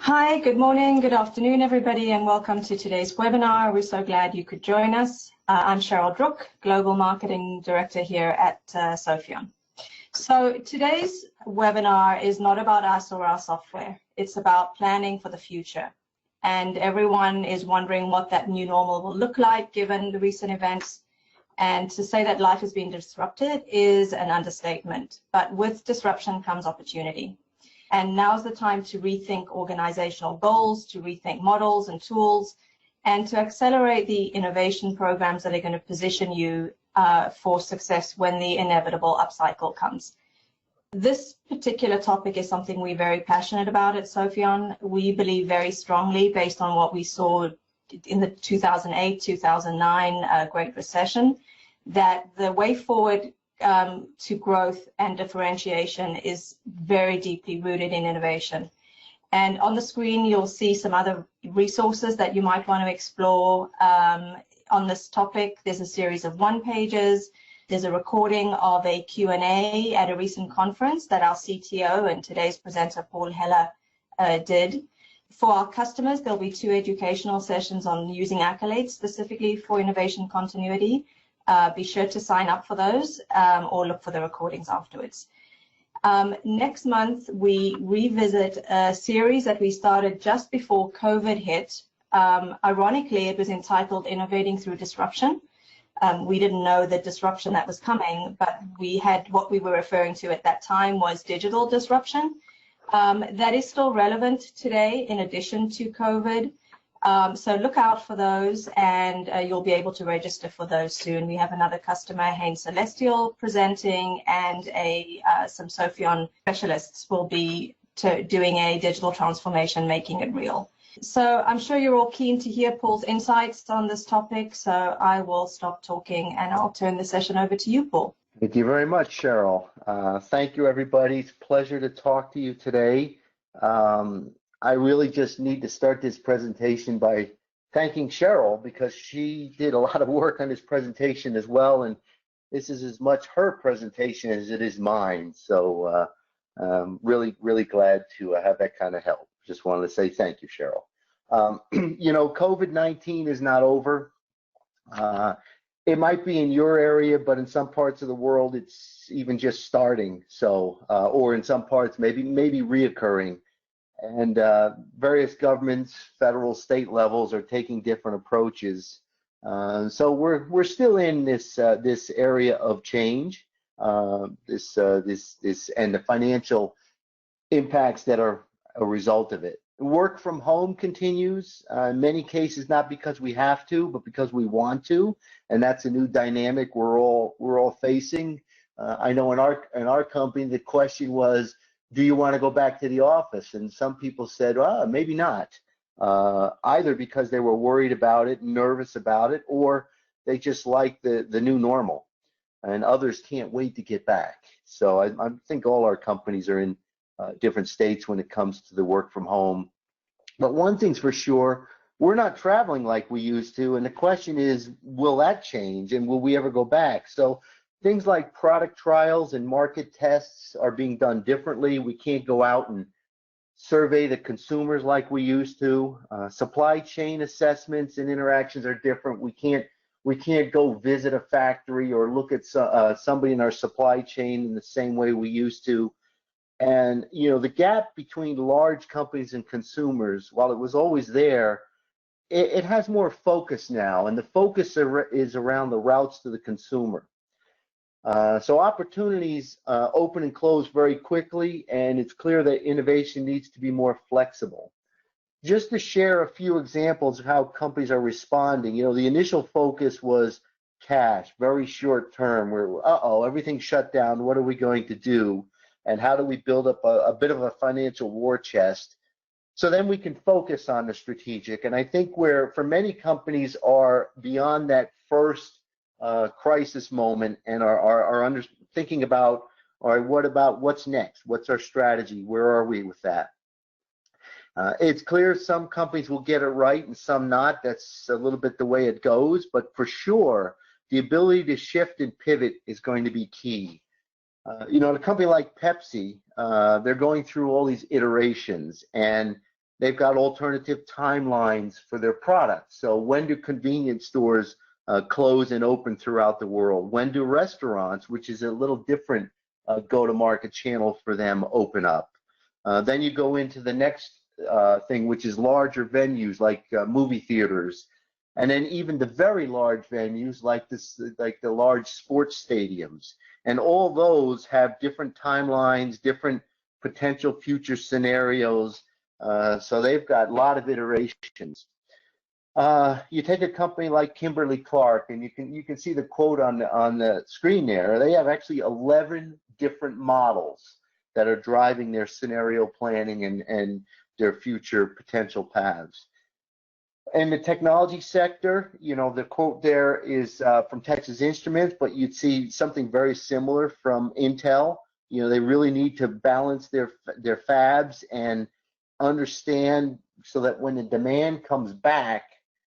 Hi, good morning, good afternoon, everybody, and welcome to today's webinar. We're so glad you could join us. I'm Cheryl Drook, Global Marketing Director here at Sophion. So today's webinar is not about us or our software. It's about planning for the future. And everyone is wondering what that new normal will look like given the recent events. And to say that life has been disrupted is an understatement. But with disruption comes opportunity. And now's the time to rethink organizational goals, to rethink models and tools, and to accelerate the innovation programs that are going to position you for success when the inevitable upcycle comes. This particular topic is something we're very passionate about at Sophion. We believe very strongly, based on what we saw in the 2008-2009 Great Recession, that the way forward to growth and differentiation is very deeply rooted in innovation. And on the screen, you'll see some other resources that you might want to explore on this topic. There's a series of one-pagers. There's a recording of a Q&A at a recent conference that our CTO and today's presenter, Paul Heller, did. For our customers, there'll be 2 educational sessions on using accolades specifically for innovation continuity. Be sure to sign up for those or look for the recordings afterwards. Next month, we revisit a series that we started just before COVID hit. Ironically, it was entitled Innovating Through Disruption. We didn't know the disruption that was coming, but we had what we were referring to at that time was digital disruption. That is still relevant today in addition to COVID. So look out for those, and you'll be able to register for those soon. We have another customer, Hain Celestial, presenting, and some Sophion specialists will be doing a digital transformation, making it real. So I'm sure you're all keen to hear Paul's insights on this topic, so I will stop talking and I'll turn the session over to you, Paul. Thank you very much, Cheryl. Thank you, everybody. It's a pleasure to talk to you today. I really just need to start this presentation by thanking Cheryl, because she did a lot of work on this presentation as well, and this is as much her presentation as it is mine. So really glad to have that kind of help. Just wanted to say thank you, Cheryl. You know, COVID-19 is not over. It might be in your area, but in some parts of the world, it's even just starting. So, or in some parts, maybe reoccurring. And various governments, federal, state levels are taking different approaches. So we're still in this area of change. This and the financial impacts that are a result of it. Work from home continues. In many cases, not because we have to, but because we want to, and that's a new dynamic we're all facing. I know in our company, the question was, do you want to go back to the office? And some people said, maybe not, either because they were worried about it, nervous about it, or they just like the new normal. And others can't wait to get back. So I think all our companies are in different states when it comes to the work from home. But one thing's for sure, we're not traveling like we used to. And the question is, will that change? And will we ever go back? So things like product trials and market tests are being done differently. We can't go out and survey the consumers like we used to. Supply chain assessments and interactions are different. We can't go visit a factory or look at somebody in our supply chain in the same way we used to. And you know, the gap between large companies and consumers, while it was always there, it has more focus now, and the focus is around the routes to the consumer. So opportunities open and close very quickly, and it's clear that innovation needs to be more flexible. Just to share a few examples of how companies are responding, you know, the initial focus was cash, very short term, where, everything shut down, what are we going to do? And how do we build up a bit of a financial war chest so then we can focus on the strategic? And I think where for many companies are beyond that first crisis moment and are thinking about, all right, what's next? What's our strategy? Where are we with that? It's clear some companies will get it right and some not. That's a little bit the way it goes, but for sure, the ability to shift and pivot is going to be key. You know, a company like Pepsi, they're going through all these iterations, and They've got alternative timelines for their products. So when do convenience stores close and open throughout the world? When do restaurants, which is a little different go-to-market channel for them, open up? Then you go into the next thing, which is larger venues like movie theaters, and then even the very large venues like the large sports stadiums. And all those have different timelines, different potential future scenarios. So they've got a lot of iterations. You take a company like Kimberly-Clark, and you can see the quote on the screen there. They have actually 11 different models that are driving their scenario planning and their future potential paths. In the technology sector, the quote there is from Texas Instruments, but you'd see something very similar from Intel. They really need to balance their fabs and understand so that when the demand comes back,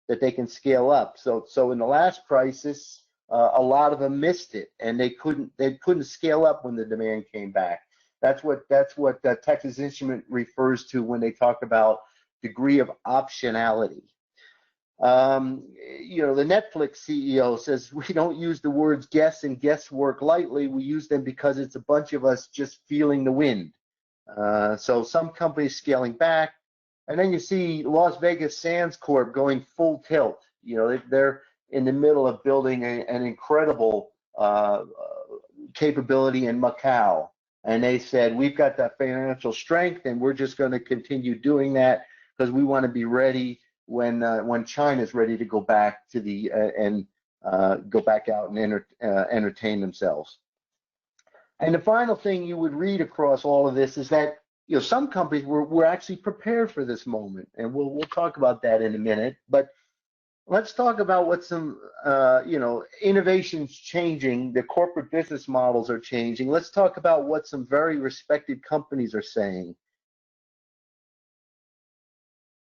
that they can scale up. So in the last crisis, a lot of them missed it, and they couldn't scale up when the demand came back. That's what Texas Instrument refers to when they talk about degree of optionality. The Netflix CEO says we don't use the words guess and guesswork lightly. We use them because it's a bunch of us just feeling the wind. So some companies scaling back, and then you see Las Vegas Sands Corp going full tilt. They're in the middle of building an incredible capability in Macau, and they said we've got that financial strength, and we're just going to continue doing that because we want to be ready when China's ready to go back to go back out and entertain themselves. And the final thing you would read across all of this is that some companies were actually prepared for this moment, and we'll talk about that in a minute. But let's talk about what some innovation's changing. The corporate business models are changing. Let's talk about what some very respected companies are saying.